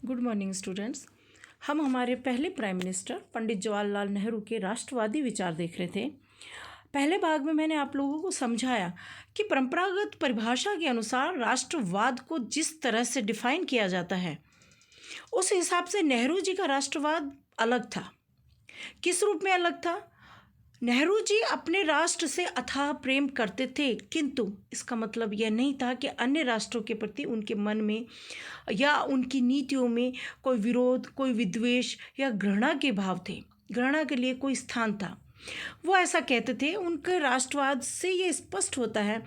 Good morning students. हम हमारे पहले प्राइम मिनिस्टर पंडित जवाहरलाल नेहरू के राष्ट्रवादी विचार देख रहे थे। पहले भाग में मैंने आप लोगों को समझाया कि परंपरागत परिभाषा के अनुसार राष्ट्रवाद को जिस तरह से डिफाइन किया जाता है उस हिसाब से नेहरू जी का राष्ट्रवाद अलग था। किस रूप में अलग था? नेहरू जी अपने राष्ट्र से अथाह प्रेम करते थे, किंतु इसका मतलब यह नहीं था कि अन्य राष्ट्रों के प्रति उनके मन में या उनकी नीतियों में कोई विरोध, कोई विद्वेष या घृणा के भाव थे, घृणा के लिए कोई स्थान था। वो ऐसा कहते थे। उनके राष्ट्रवाद से ये स्पष्ट होता है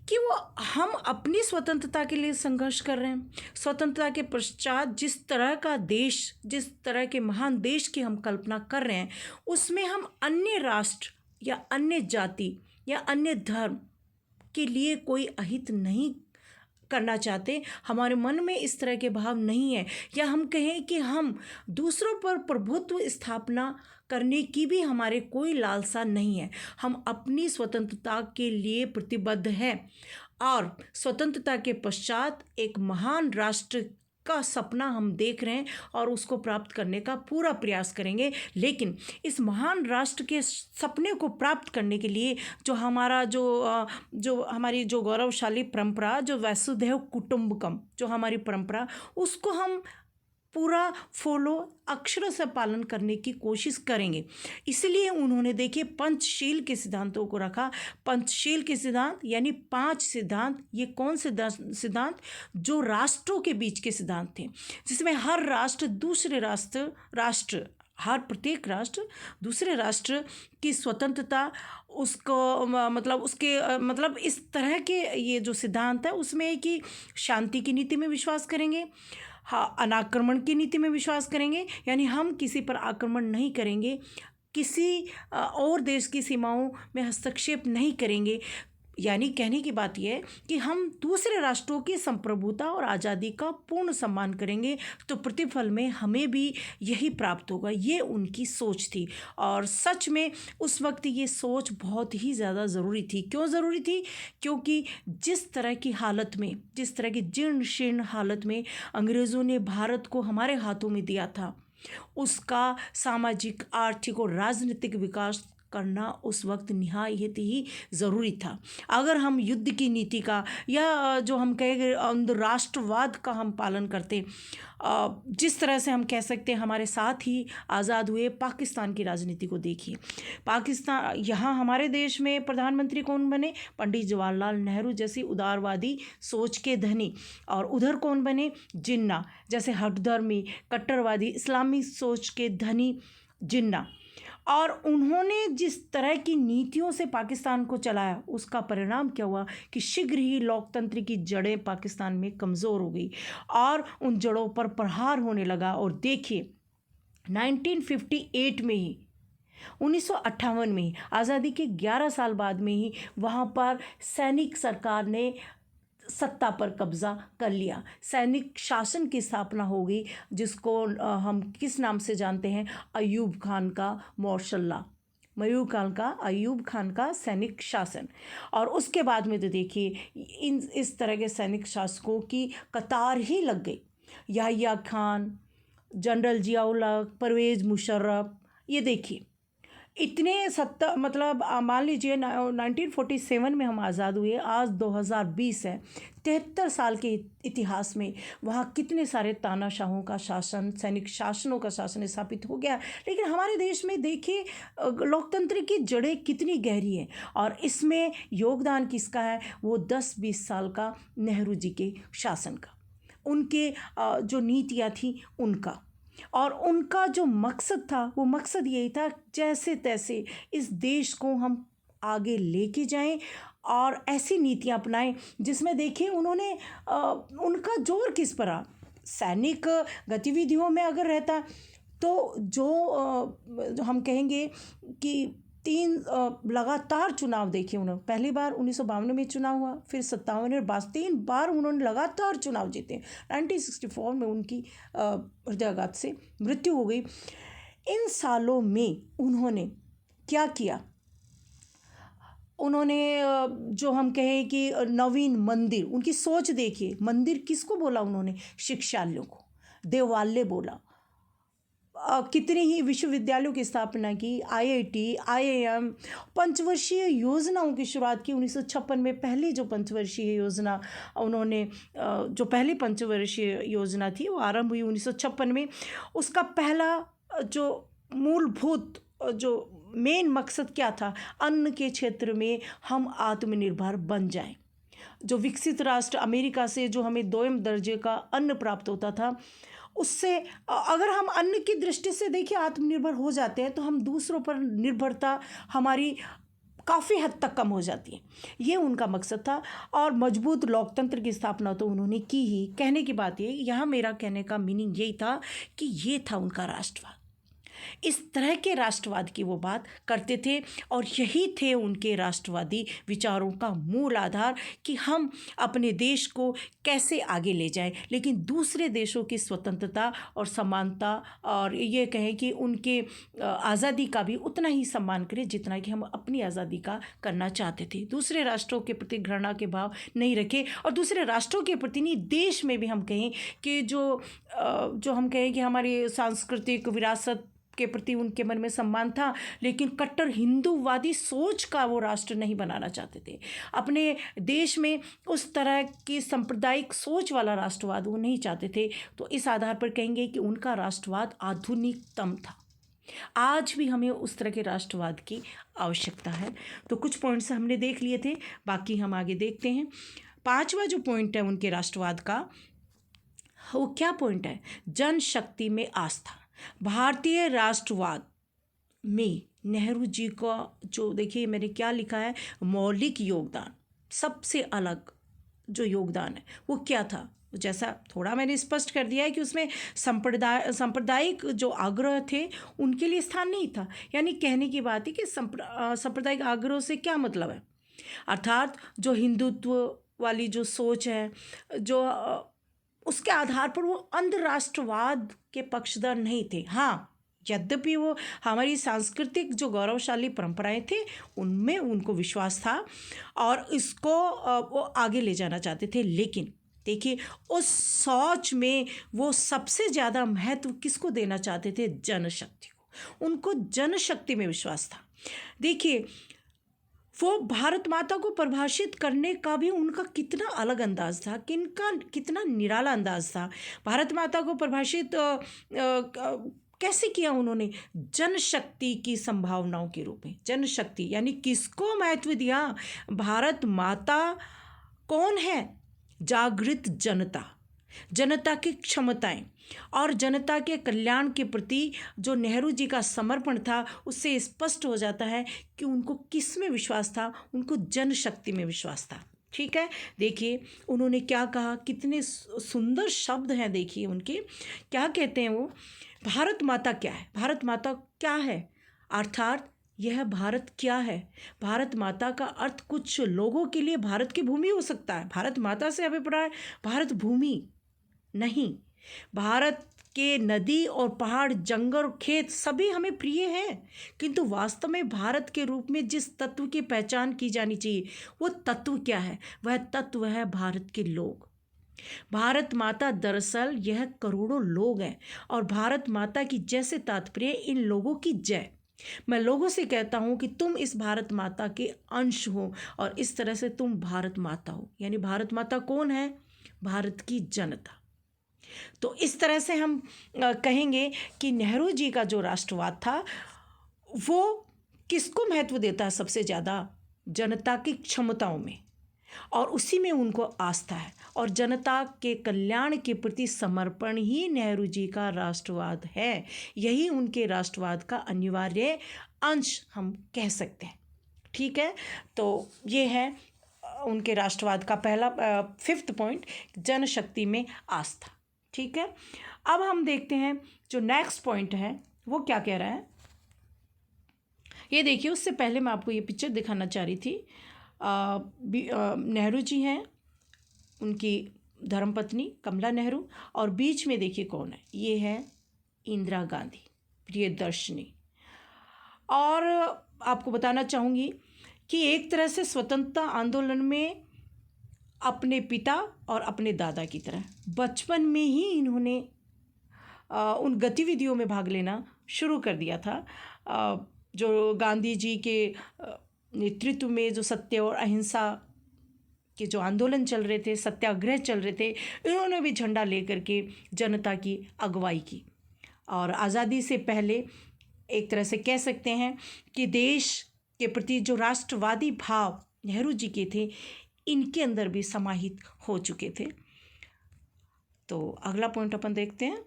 कि वो हम अपनी स्वतंत्रता के लिए संघर्ष कर रहे हैं। स्वतंत्रता के पश्चात जिस तरह का देश, जिस तरह के महान देश की हम कल्पना कर रहे हैं, उसमें हम अन्य राष्ट्र या अन्य जाति या अन्य धर्म के लिए कोई अहित नहीं करना चाहते। हमारे मन में इस तरह के भाव नहीं है, या हम कहें कि हम दूसरों पर प्रभुत्व स्थापना करने की भी हमारे कोई लालसा नहीं है। हम अपनी स्वतंत्रता के लिए प्रतिबद्ध हैं और स्वतंत्रता के पश्चात एक महान राष्ट्र का सपना हम देख रहे हैं और उसको प्राप्त करने का पूरा प्रयास करेंगे। लेकिन इस महान राष्ट्र के सपने को प्राप्त करने के लिए जो हमारी जो गौरवशाली परंपरा, जो वसुधैव कुटुंबकम, जो हमारी परंपरा, उसको हम पूरा फॉलो, अक्षरों से पालन करने की कोशिश करेंगे। इसलिए उन्होंने देखिए पंचशील के सिद्धांतों को रखा। पंचशील के सिद्धांत यानी 5 सिद्धांत। ये कौन से सिद्धांत? जो राष्ट्रों के बीच के सिद्धांत थे, जिसमें हर राष्ट्र दूसरे हर प्रत्येक राष्ट्र दूसरे राष्ट्र की स्वतंत्रता, उसको मतलब इस तरह के ये जो सिद्धांत है उसमें है कि शांति की नीति में विश्वास करेंगे, हाँ, अनाक्रमण की नीति में विश्वास करेंगे, यानी हम किसी पर आक्रमण नहीं करेंगे, किसी और देश की सीमाओं में हस्तक्षेप नहीं करेंगे। यानी कहने की बात यह है कि हम दूसरे राष्ट्रों की संप्रभुता और आज़ादी का पूर्ण सम्मान करेंगे, तो प्रतिफल में हमें भी यही प्राप्त होगा। ये उनकी सोच थी और सच में उस वक्त ये सोच बहुत ही ज़्यादा ज़रूरी थी। क्यों ज़रूरी थी? क्योंकि जिस तरह की हालत में, जिस तरह की जीर्ण शीर्ण हालत में अंग्रेज़ों ने भारत को हमारे हाथों में दिया था, उसका सामाजिक, आर्थिक और राजनीतिक विकास करना उस वक्त निहायत ही ज़रूरी था। अगर हम युद्ध की नीति का या जो हम कहेंगे राष्ट्रवाद का हम पालन करते, जिस तरह से हम कह सकते हैं हमारे साथ ही आज़ाद हुए पाकिस्तान की राजनीति को देखिए। पाकिस्तान, यहाँ हमारे देश में प्रधानमंत्री कौन बने? पंडित जवाहरलाल नेहरू जैसी उदारवादी सोच के धनी। और उधर कौन बने? जिन्ना जैसे हठधर्मी, कट्टरवादी, इस्लामी सोच के धनी जिन्ना। और उन्होंने जिस तरह की नीतियों से पाकिस्तान को चलाया, उसका परिणाम क्या हुआ कि शीघ्र ही लोकतंत्र की जड़ें पाकिस्तान में कमज़ोर हो गई और उन जड़ों पर प्रहार होने लगा। और देखिए 1958 में ही, 1958 में ही, आज़ादी के 11 साल बाद में ही वहाँ पर सैनिक सरकार ने सत्ता पर कब्ज़ा कर लिया। सैनिक शासन की स्थापना हो गई, जिसको हम किस नाम से जानते हैं? अयूब खान का मार्शल लॉ, अयूब खान का सैनिक शासन। और उसके बाद में तो देखिए इस तरह के सैनिक शासकों की कतार ही लग गई। याहिया खान, जनरल जियाउल हक, परवेज़ मुशर्रफ, ये देखिए इतने मान लीजिए 1947 में हम आज़ाद हुए, आज 2020 है। 73 साल के इतिहास में वहाँ कितने सारे तानाशाहों का शासन, सैनिक शासनों का शासन स्थापित हो गया। लेकिन हमारे देश में देखिए लोकतंत्र की जड़ें कितनी गहरी हैं और इसमें योगदान किसका है? वो 10-20 साल का नेहरू जी के शासन का, उनके जो नीतियाँ थी उनका। और उनका जो मकसद था, वो मकसद यही था जैसे तैसे इस देश को हम आगे लेके जाएं और ऐसी नीतियां अपनाएं जिसमें देखिए उन्होंने उनका जोर किस पर आ, सैनिक गतिविधियों में अगर रहता तो जो हम कहेंगे कि 3 लगातार चुनाव देखे उन्होंने। पहली बार 1952 में चुनाव हुआ, फिर 57 और 3 बार उन्होंने लगातार चुनाव जीते। 1964 में उनकी हृदयाघात से मृत्यु हो गई। इन सालों में उन्होंने क्या किया? उन्होंने जो हम कहें कि नवीन मंदिर, उनकी सोच देखिए। मंदिर किसको बोला उन्होंने? शिक्षालयों को। देवाल्ले बोला, कितने ही विश्वविद्यालयों की स्थापना की, आईआईटी, आईआईएम, पंचवर्षीय योजनाओं की शुरुआत की 1956 में। पहली जो पंचवर्षीय योजना उन्होंने जो पहली पंचवर्षीय योजना थी वो आरंभ हुई 1956 में। उसका पहला जो मूलभूत जो मेन मकसद क्या था, अन्न के क्षेत्र में हम आत्मनिर्भर बन जाएं। जो विकसित राष्ट्र अमेरिका से जो हमें 2वें दर्जे का अन्न प्राप्त होता था, उससे अगर हम अन्न की दृष्टि से देखिए आत्मनिर्भर हो जाते हैं तो हम दूसरों पर निर्भरता हमारी काफ़ी हद तक कम हो जाती है। ये उनका मकसद था। और मजबूत लोकतंत्र की स्थापना तो उन्होंने की ही। कहने की बात ये, यहाँ मेरा कहने का मीनिंग यही था कि ये था उनका राष्ट्रवाद। इस तरह के राष्ट्रवाद की वो बात करते थे और यही थे उनके राष्ट्रवादी विचारों का मूल आधार कि हम अपने देश को कैसे आगे ले जाएं, लेकिन दूसरे देशों की स्वतंत्रता और समानता और ये कहें कि उनके आज़ादी का भी उतना ही सम्मान करें जितना कि हम अपनी आज़ादी का करना चाहते थे। दूसरे राष्ट्रों के प्रति घृणा के भाव नहीं रखे और दूसरे राष्ट्रों के प्रति नहीं, देश में भी हम कहें कि जो हम कहें कि हमारी सांस्कृतिक विरासत के प्रति उनके मन में सम्मान था, लेकिन कट्टर हिंदूवादी सोच का वो राष्ट्र नहीं बनाना चाहते थे। अपने देश में उस तरह की सांप्रदायिक सोच वाला राष्ट्रवाद वो नहीं चाहते थे। तो इस आधार पर कहेंगे कि उनका राष्ट्रवाद आधुनिकतम था। आज भी हमें उस तरह के राष्ट्रवाद की आवश्यकता है। तो कुछ पॉइंट्स हमने देख लिए थे, बाकी हम आगे देखते हैं। 5वां जो पॉइंट है उनके राष्ट्रवाद का, वो क्या पॉइंट है? जनशक्ति में आस्था। भारतीय राष्ट्रवाद में नेहरू जी का जो देखिए मैंने क्या लिखा है, मौलिक योगदान, सबसे अलग जो योगदान है वो क्या था? जैसा थोड़ा मैंने स्पष्ट कर दिया है कि उसमें सांप्रदायिक जो आग्रह थे उनके लिए स्थान नहीं था। यानी कहने की बात है कि सांप्रदायिक आग्रह से क्या मतलब है, अर्थात जो हिंदुत्व वाली जो सोच है, जो उसके आधार पर वो अंधराष्ट्रवाद के पक्षधर नहीं थे। हाँ, यद्यपि वो हमारी सांस्कृतिक जो गौरवशाली परंपराएं थे उनमें उनको विश्वास था और इसको वो आगे ले जाना चाहते थे। लेकिन देखिए उस सोच में वो सबसे ज़्यादा महत्व किसको देना चाहते थे? जनशक्ति को। उनको जनशक्ति में विश्वास था। देखिए वो भारत माता को परिभाषित करने का भी उनका कितना अलग अंदाज था, कितना निराला अंदाज था। भारत माता को परिभाषित कैसे किया उन्होंने? जनशक्ति की संभावनाओं के रूप में। जनशक्ति यानी किसको महत्व दिया? भारत माता कौन है? जागृत जनता, जनता की क्षमताएं और जनता के कल्याण के प्रति जो नेहरू जी का समर्पण था, उससे स्पष्ट हो जाता है कि उनको किस में विश्वास था? उनको जनशक्ति में विश्वास था। ठीक है, देखिए उन्होंने क्या कहा, कितने सुंदर शब्द हैं। देखिए उनके क्या कहते हैं वो, भारत माता क्या है? भारत माता क्या है अर्थात यह भारत क्या है? भारत माता का अर्थ कुछ लोगों के लिए भारत की भूमि हो सकता है। भारत माता से अभिप्राय भारत भूमि नहीं। भारत के नदी और पहाड़, जंगल और खेत सभी हमें प्रिय हैं, किंतु वास्तव में भारत के रूप में जिस तत्व की पहचान की जानी चाहिए वो तत्व क्या है? वह तत्व है भारत के लोग। भारत माता दरअसल यह करोड़ों लोग हैं और भारत माता की जैसे तात्पर्य इन लोगों की जय। मैं लोगों से कहता हूँ कि तुम इस भारत माता के अंश हो और इस तरह से तुम भारत माता हो। यानी भारत माता कौन है? भारत की जनता। तो इस तरह से हम कहेंगे कि नेहरू जी का जो राष्ट्रवाद था वो किसको महत्व देता है सबसे ज़्यादा? जनता की क्षमताओं में, और उसी में उनको आस्था है और जनता के कल्याण के प्रति समर्पण ही नेहरू जी का राष्ट्रवाद है। यही उनके राष्ट्रवाद का अनिवार्य अंश हम कह सकते हैं। ठीक है, तो ये है उनके राष्ट्रवाद का पहला 5th पॉइंट, जनशक्ति में आस्था। ठीक है, अब हम देखते हैं जो नेक्स्ट पॉइंट है वो क्या कह रहा है। ये देखिए, उससे पहले मैं आपको ये पिक्चर दिखाना चाह रही थी। नेहरू जी हैं, उनकी धर्मपत्नी कमला नेहरू, और बीच में देखिए कौन है? ये है इंदिरा गांधी, प्रियदर्शनी। और आपको बताना चाहूँगी कि एक तरह से स्वतंत्रता आंदोलन में अपने पिता और अपने दादा की तरह बचपन में ही इन्होंने उन गतिविधियों में भाग लेना शुरू कर दिया था जो गांधी जी के नेतृत्व में जो सत्य और अहिंसा के जो आंदोलन चल रहे थे, सत्याग्रह चल रहे थे, इन्होंने भी झंडा लेकर के जनता की अगुवाई की। और आज़ादी से पहले एक तरह से कह सकते हैं कि देश के प्रति जो राष्ट्रवादी भाव नेहरू जी के थे, इनके अंदर भी समाहित हो चुके थे। तो अगला पॉइंट अपन देखते हैं,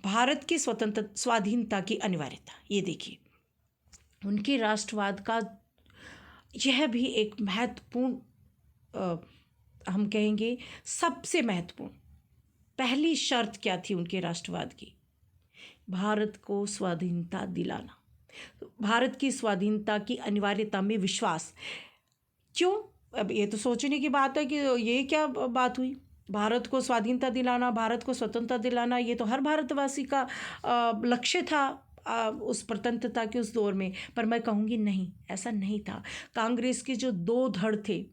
भारत की स्वाधीनता की अनिवार्यता। ये देखिए, उनके राष्ट्रवाद का यह भी एक महत्वपूर्ण हम कहेंगे सबसे महत्वपूर्ण पहली शर्त क्या थी उनके राष्ट्रवाद की? भारत को स्वाधीनता दिलाना, भारत की स्वाधीनता की अनिवार्यता में विश्वास। क्यों? अब ये तो सोचने की बात है कि ये क्या बात हुई, भारत को स्वाधीनता दिलाना, भारत को स्वतंत्रता दिलाना, ये तो हर भारतवासी का लक्ष्य था उस स्वतंत्रता के उस दौर में। पर मैं कहूँगी नहीं, ऐसा नहीं था। कांग्रेस के जो दो धड़ थे,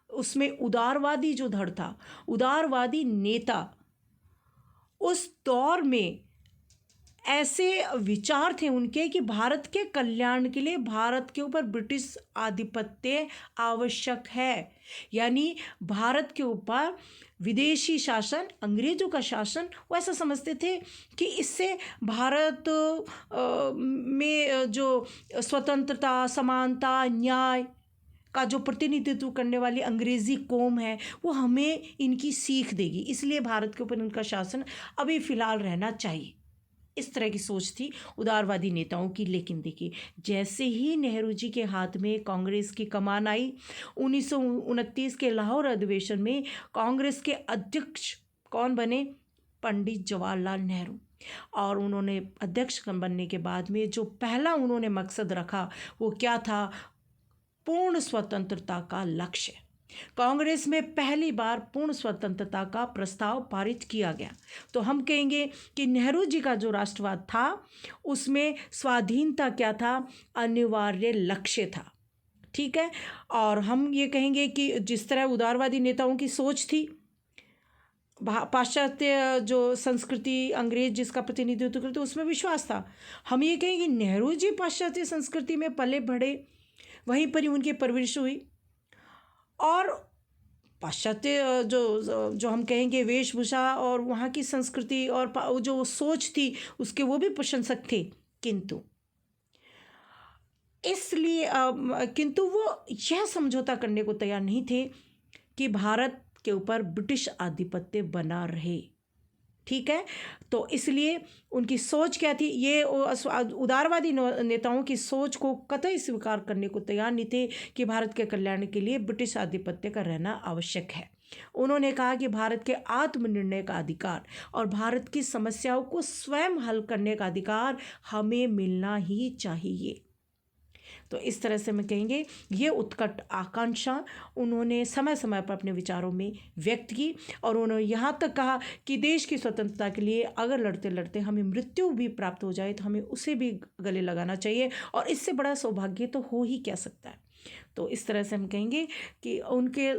उसमें उदारवादी जो धड़ था, उदारवादी नेता, उस दौर में ऐसे विचार थे उनके कि भारत के कल्याण के लिए भारत के ऊपर ब्रिटिश आधिपत्य आवश्यक है। यानी भारत के ऊपर विदेशी शासन, अंग्रेजों का शासन, वो ऐसा समझते थे कि इससे भारत में जो स्वतंत्रता, समानता, न्याय का जो प्रतिनिधित्व करने वाली अंग्रेज़ी कौम है, वो हमें इनकी सीख देगी, इसलिए भारत के ऊपर उनका शासन अभी फ़िलहाल रहना चाहिए। इस तरह की सोच थी उदारवादी नेताओं की। लेकिन देखिए, जैसे ही नेहरू जी के हाथ में कांग्रेस की कमान आई, 1929 के लाहौर अधिवेशन में कांग्रेस के अध्यक्ष कौन बने? पंडित जवाहरलाल नेहरू। और उन्होंने अध्यक्ष बनने के बाद में जो पहला उन्होंने मकसद रखा, वो क्या था? पूर्ण स्वतंत्रता का लक्ष्य। कांग्रेस में पहली बार पूर्ण स्वतंत्रता का प्रस्ताव पारित किया गया। तो हम कहेंगे कि नेहरू जी का जो राष्ट्रवाद था, उसमें स्वाधीनता क्या था? अनिवार्य लक्ष्य था। ठीक है। और हम ये कहेंगे कि जिस तरह उदारवादी नेताओं की सोच थी, पाश्चात्य जो संस्कृति, अंग्रेज जिसका प्रतिनिधित्व करते, उसमें विश्वास था। हम ये कहेंगे नेहरू जी पाश्चात्य संस्कृति में पले बढ़े, वहीं पर ही उनकी परवरिश हुई, और पाश्चात्य जो हम कहेंगे वेशभूषा और वहाँ की संस्कृति और जो सोच थी उसके वो भी प्रशंसक थे। किंतु वो यह समझौता करने को तैयार नहीं थे कि भारत के ऊपर ब्रिटिश आधिपत्य बना रहे। ठीक है। तो इसलिए उनकी सोच क्या थी? ये उदारवादी नेताओं की सोच को कतई स्वीकार करने को तैयार नहीं थे कि भारत के कल्याण के लिए ब्रिटिश आधिपत्य का रहना आवश्यक है। उन्होंने कहा कि भारत के आत्मनिर्णय का अधिकार और भारत की समस्याओं को स्वयं हल करने का अधिकार हमें मिलना ही चाहिए। तो इस तरह से हम कहेंगे ये उत्कट आकांक्षा उन्होंने समय समय पर अपने विचारों में व्यक्त की। और उन्होंने यहाँ तक कहा कि देश की स्वतंत्रता के लिए अगर लड़ते लड़ते हमें मृत्यु भी प्राप्त हो जाए तो हमें उसे भी गले लगाना चाहिए, और इससे बड़ा सौभाग्य तो हो ही क्या सकता है। तो इस तरह से हम कहेंगे कि उनके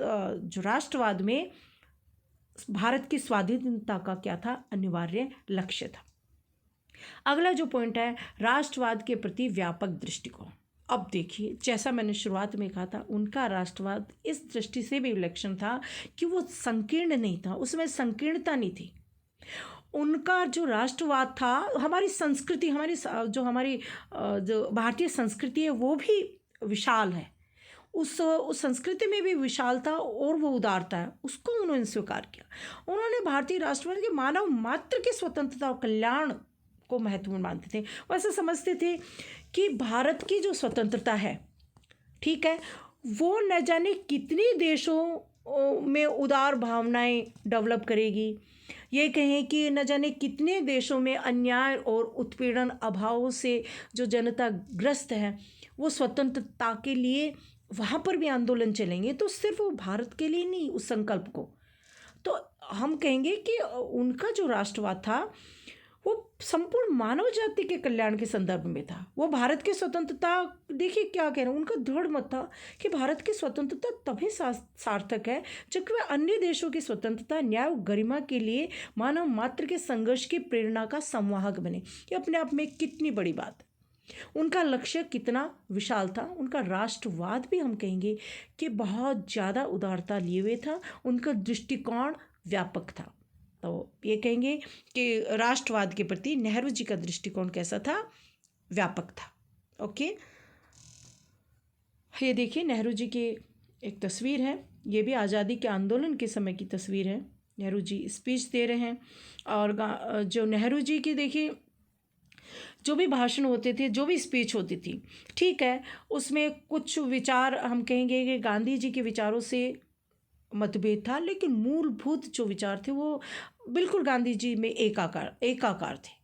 जो राष्ट्रवाद में भारत की स्वाधीनता का क्या था? अनिवार्य लक्ष्य था। अगला जो पॉइंट है, राष्ट्रवाद के प्रति व्यापक दृष्टिकोण। अब देखिए, जैसा मैंने शुरुआत में कहा था, उनका राष्ट्रवाद इस दृष्टि से भी विलक्षण था कि वो संकीर्ण नहीं था, उसमें संकीर्णता नहीं थी। उनका जो राष्ट्रवाद था, हमारी संस्कृति, हमारी जो भारतीय संस्कृति है वो भी विशाल है, उस संस्कृति में भी विशालता और वो उदारता है, उसको उन्होंने स्वीकार किया। उन्होंने भारतीय राष्ट्रवाद के मानव मात्र की स्वतंत्रता और कल्याण को महत्वपूर्ण मानते थे। वो ऐसा समझते थे कि भारत की जो स्वतंत्रता है, ठीक है, वो न जाने कितने देशों में उदार भावनाएं डेवलप करेगी। ये कहें कि न जाने कितने देशों में अन्याय और उत्पीड़न अभाव से जो जनता ग्रस्त है, वो स्वतंत्रता के लिए वहाँ पर भी आंदोलन चलेंगे। तो सिर्फ वो भारत के लिए नहीं, उस संकल्प को, तो हम कहेंगे कि उनका जो राष्ट्रवाद था वो संपूर्ण मानव जाति के कल्याण के संदर्भ में था। वो भारत की स्वतंत्रता, देखिए क्या कह रहे हैं, उनका दृढ़ मत था कि भारत की स्वतंत्रता तभी सार्थक है जबकि वह अन्य देशों की स्वतंत्रता, न्याय और गरिमा के लिए मानव मात्र के संघर्ष की प्रेरणा का संवाहक बने। ये अपने आप में कितनी बड़ी बात है। उनका लक्ष्य कितना विशाल था, उनका राष्ट्रवाद भी हम कहेंगे कि बहुत ज़्यादा उदारता लिए हुए था, उनका दृष्टिकोण व्यापक था। तो ये कहेंगे कि राष्ट्रवाद के प्रति नेहरू जी का दृष्टिकोण कैसा था, व्यापक था। ओके, ये देखिए नेहरू जी की एक तस्वीर है, ये भी आज़ादी के आंदोलन के समय की तस्वीर है। नेहरू जी स्पीच दे रहे हैं और जो नेहरू जी की देखिए जो भी भाषण होते थे, जो भी स्पीच होती थी, ठीक है, उसमें कुछ विचार हम कहेंगे कि गांधी जी के विचारों से मतभेद था, लेकिन मूलभूत जो विचार थे वो बिल्कुल गांधी जी में एकाकार थे।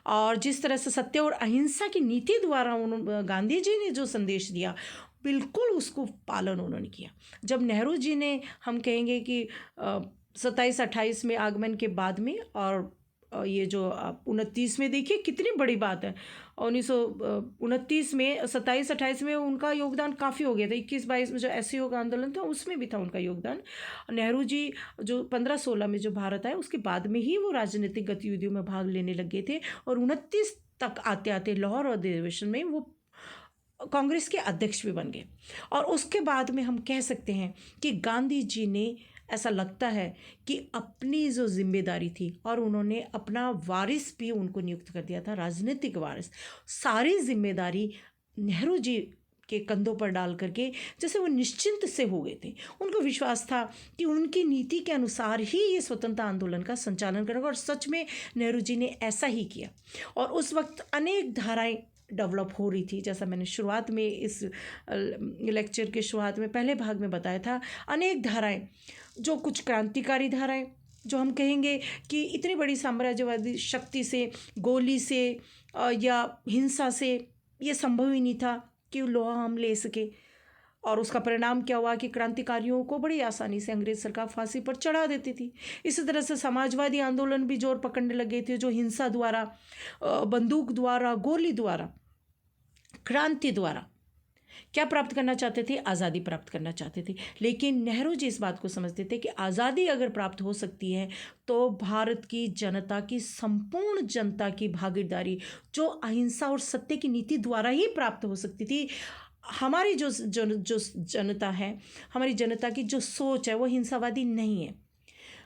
और जिस तरह से सत्य और अहिंसा की नीति द्वारा गांधी जी ने जो संदेश दिया, बिल्कुल उसको पालन उन्होंने किया। जब नेहरू जी ने हम कहेंगे कि 27-28 में आगमन के बाद में और ये जो 29 में, देखिए कितनी बड़ी बात है, 1929 में 27-28 में उनका योगदान काफ़ी हो गया था। 21-22 में जो असहयोग आंदोलन था उसमें भी था उनका योगदान। नेहरू जी जो 15-16 में जो भारत आए उसके बाद में ही वो राजनीतिक गतिविधियों में भाग लेने लगे थे और 29 तक आते आते लाहौर अधिवेशन में वो कांग्रेस के अध्यक्ष भी बन गए। और उसके बाद में हम कह सकते हैं कि गांधी जी ने, ऐसा लगता है कि अपनी जो जिम्मेदारी थी और उन्होंने अपना वारिस भी उनको नियुक्त कर दिया था, राजनीतिक वारिस, सारी जिम्मेदारी नेहरू जी के कंधों पर डाल करके जैसे वो निश्चिंत से हो गए थे। उनको विश्वास था कि उनकी नीति के अनुसार ही ये स्वतंत्रता आंदोलन का संचालन करेगा और सच में नेहरू जी ने ऐसा ही किया। और उस वक्त अनेक धाराएं डेवलप हो रही थी, जैसा मैंने शुरुआत में इस लेक्चर के शुरुआत में पहले भाग में बताया था, अनेक धाराएं, जो कुछ क्रांतिकारी धाराएं, जो हम कहेंगे कि इतनी बड़ी साम्राज्यवादी शक्ति से, गोली से या हिंसा से ये संभव ही नहीं था कि लोहा हम ले सके। और उसका परिणाम क्या हुआ कि क्रांतिकारियों को बड़ी आसानी से अंग्रेज सरकार फांसी पर चढ़ा देती थी। इसी तरह से समाजवादी आंदोलन भी जोर पकड़ने लगे थे, जो हिंसा द्वारा, बंदूक द्वारा, गोली द्वारा, क्रांति द्वारा क्या प्राप्त करना चाहते थे, आज़ादी प्राप्त करना चाहते थे। लेकिन नेहरू जी इस बात को समझते थे कि आज़ादी अगर प्राप्त हो सकती है तो भारत की जनता की, संपूर्ण जनता की भागीदारी जो अहिंसा और सत्य की नीति द्वारा ही प्राप्त हो सकती थी। हमारी जो जनता है, हमारी जनता की जो सोच है वो हिंसावादी नहीं है,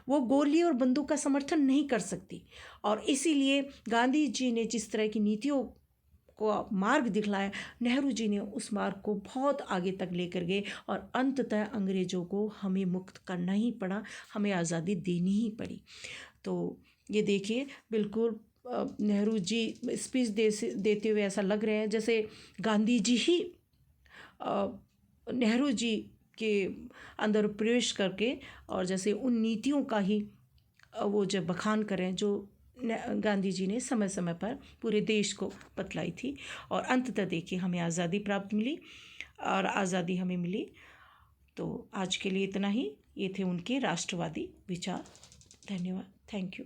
वो गोली और बंदूक का समर्थन नहीं कर सकती। और इसीलिए गांधी जी ने जिस तरह की नीतियों को मार्ग दिखलाया, नेहरू जी ने उस मार्ग को बहुत आगे तक लेकर गए और अंततः अंग्रेज़ों को हमें मुक्त करना ही पड़ा, हमें आज़ादी देनी ही पड़ी। तो ये देखिए बिल्कुल नेहरू जी स्पीच देते हुए ऐसा लग रहे हैं जैसे गांधी जी ही नेहरू जी के अंदर प्रवेश करके और जैसे उन नीतियों का ही वो जब बखान करें जो गांधी जी ने समय समय पर पूरे देश को बतलाई थी। और अंततः देखिए हमें आज़ादी प्राप्त मिली और आज़ादी हमें मिली। तो आज के लिए इतना ही। ये थे उनके राष्ट्रवादी विचार। धन्यवाद, थैंक यू।